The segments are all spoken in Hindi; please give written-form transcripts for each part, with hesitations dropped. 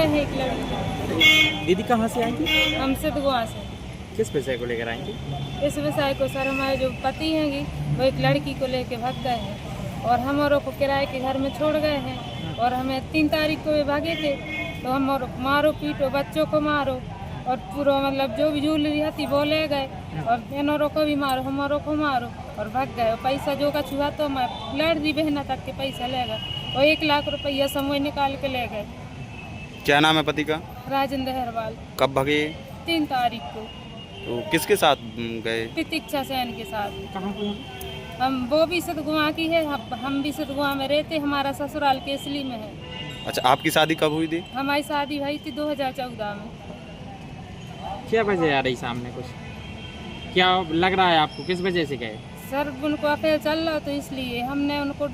गए हैं एक लड़की। दीदी कहाँ से आएंगी? हम सिद्धगुआ से। किस विषय को लेकर आएंगी? इस विषय को सर हमारे जो पति हैं वो एक लड़की को लेके भाग गए हैं और हमारों को किराए के घर में छोड़ गए हैं और हमें 3 तारीख को ये भागे थे तो हम मारो पीटो बच्चों को मारो और पूरा मतलब जो भी ज्वेलरी थी वो ले गए और बहनों को भी मारो हमारों को मारो और भाग गए। और पैसा जो का छुआ तो मैं लड़ी बहना तक के पैसा ले गए और 1 लाख रुपया समूह निकाल के ले गए। क्या नाम है पति का? राजेंद्र हरवाल। कब भागे? 3 तारीख को। तो किसके साथ गए? प्रतीक्षा सेन के साथ। कहाँ को? हम वो भी सिद्धगुआ की है, हम भी सिद्धगुआ में रहते, हमारा ससुराल केसली में है। अच्छा, आपकी शादी कब हुई थी? हमारी शादी हुई थी 2014 में। क्या वजह आ रही सामने कुछ? क्या लग रहा है आपको, किस वजह से गए? सर उनको अफेयर चल रहा तो इसलिए हमने उनको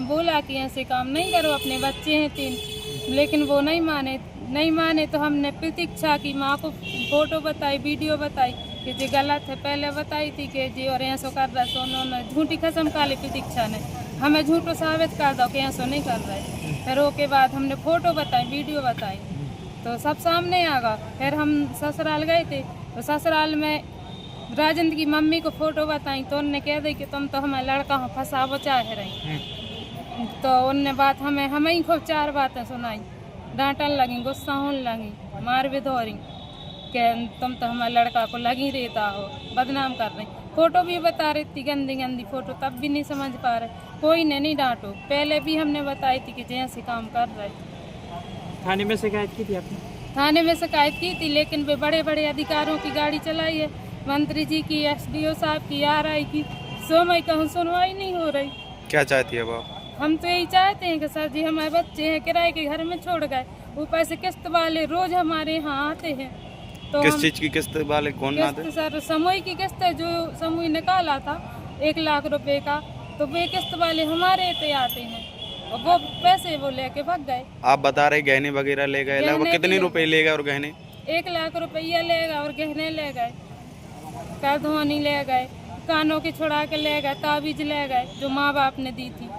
बोला कि ऐसे काम नहीं करो, अपने बच्चे हैं 3, लेकिन वो नहीं माने तो हमने प्रतीक्षा की माँ को फोटो बताई, वीडियो बताई कि ये गलत है। पहले बताई थी कि जी और ऐसा कर रहा है, तो उन्होंने झूठी कसम खा ली प्रतीक्षा ने, हमें झूठो साबित कर दो कि ऐसा नहीं कर रहे। फिर उसके बाद हमने फोटो बताई, वीडियो बताई तो सब सामने आ गया। फिर हम ससुराल गए थे तो ससुराल में राजेंद्र की मम्मी को फोटो बताई तो उनने कह दी कि तुम तो हमारे लड़का हो फंसावो चाहे रही। तो उनने बात हमें ही खूब 4 बातें सुनाई, डांटन लगी, गुस्सा होने लगी, मार भी धोरी कि तुम तो हमारे लड़का को लगी रहता हो, बदनाम कर रही। फोटो भी बता रही थी, गंदी गंदी फोटो, तब भी नहीं समझ पा रहे। कोई ने नहीं डांटो, पहले भी हमने बताई थी कि जैसे काम कर रहे। थाने में शिकायत की थी आपने? थाने में शिकायत की थी, लेकिन वे बड़े बड़े अधिकारियों की गाड़ी चलाई है, मंत्री जी की, SDO साहब की, RI की, समय कहूँ सुनवाई नहीं हो रही। क्या चाहती है अब आप? हम तो यही चाहते हैं कि सर जी हमारे बच्चे हैं किराए के घर में छोड़ गए, ऊपर से किस्त वाले रोज हमारे यहाँ आते हैं। तो किस चीज की किस्त वाले कौन आते? किस्त सर समूह की किस्त है, जो समूह निकाला था 1 लाख रुपए का, तो वे किस्त वाले हमारे पे आते हैं और वो पैसे वो लेके भाग गए। आप बता रहे गहने वगैरह ले गए, लगभग कितने रुपए ले गए? और गहने 1 लाख रुपया ले गए और गहने ले गए, करधोनी ले गए, कानों की छुड़ा के ले गए, ताबीज ले गए जो माँ बाप ने दी थी।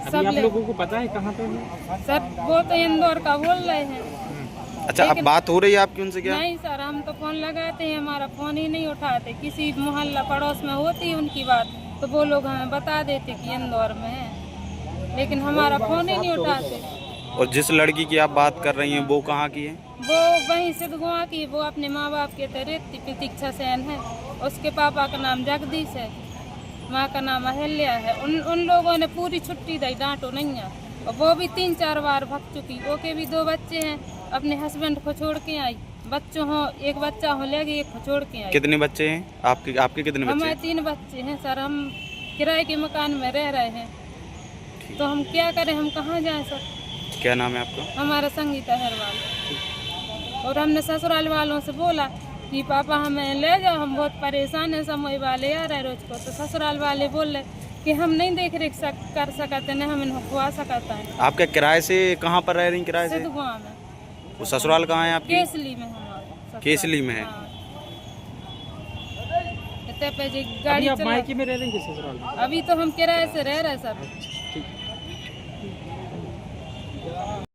अभी आप लोगों को पता है कहाँ पे है? सर वो तो इंदौर का बोल रहे हैं। अच्छा, अब बात हो रही है आपकी उनसे? क्या नहीं सर, हम तो फोन लगाते हैं, हमारा फोन ही नहीं उठाते। किसी मोहल्ला पड़ोस में होती है उनकी बात तो वो लोग हमें बता देते कि इंदौर में है, लेकिन हमारा फोन ही नहीं उठाते। और जिस लड़की की आप बात कर रही हैं वो कहाँ की है? वो वहीं सिद्धगुआ की, वो अपने माँ बाप के तरह प्रतीक्षा सेन है, उसके पापा का नाम जगदीश है, माँ का नाम अहिल्या है। उन लोगों ने पूरी छुट्टी दी, डांटो नहीं है, और वो भी 3-4 बार भाग चुकी। ओके भी 2 बच्चे हैं, अपने हस्बैंड को छोड़ के आई, बच्चों हो 1 बच्चा हो ले गई, 1 को छोड़ के आई। कितने बच्चे हैं आपके कितने बच्चे? हमारे 3 बच्चे हैं सर, हम किराए के मकान में रह रहे हैं तो हम क्या करें, हम कहाँ जाएं सर? क्या नाम है आपका? हमारा संगीता हरवाल। और हमने ससुराल वालों से बोला कि पापा हमें ले जाओ, हम बहुत परेशान हैं, समूह वाले आ रहे रोज को। तो ससुराल वाले बोल रहे कि हम नहीं देख रेख कर सकते, नहीं हम इन्हें खुआ सकता है। आपके किराए से कहाँ पर रह रही किराए से? सिद्धगुआ में। वो ससुराल कहाँ है आपकी? केसली में हमारा। केसली में है। हाँ। इतने पे जी अभी गाड़ी आप चला। मायके में रह रहे हैं कि ससुराल में? अभी तो हम किराए से रह रहे सर। ठीक।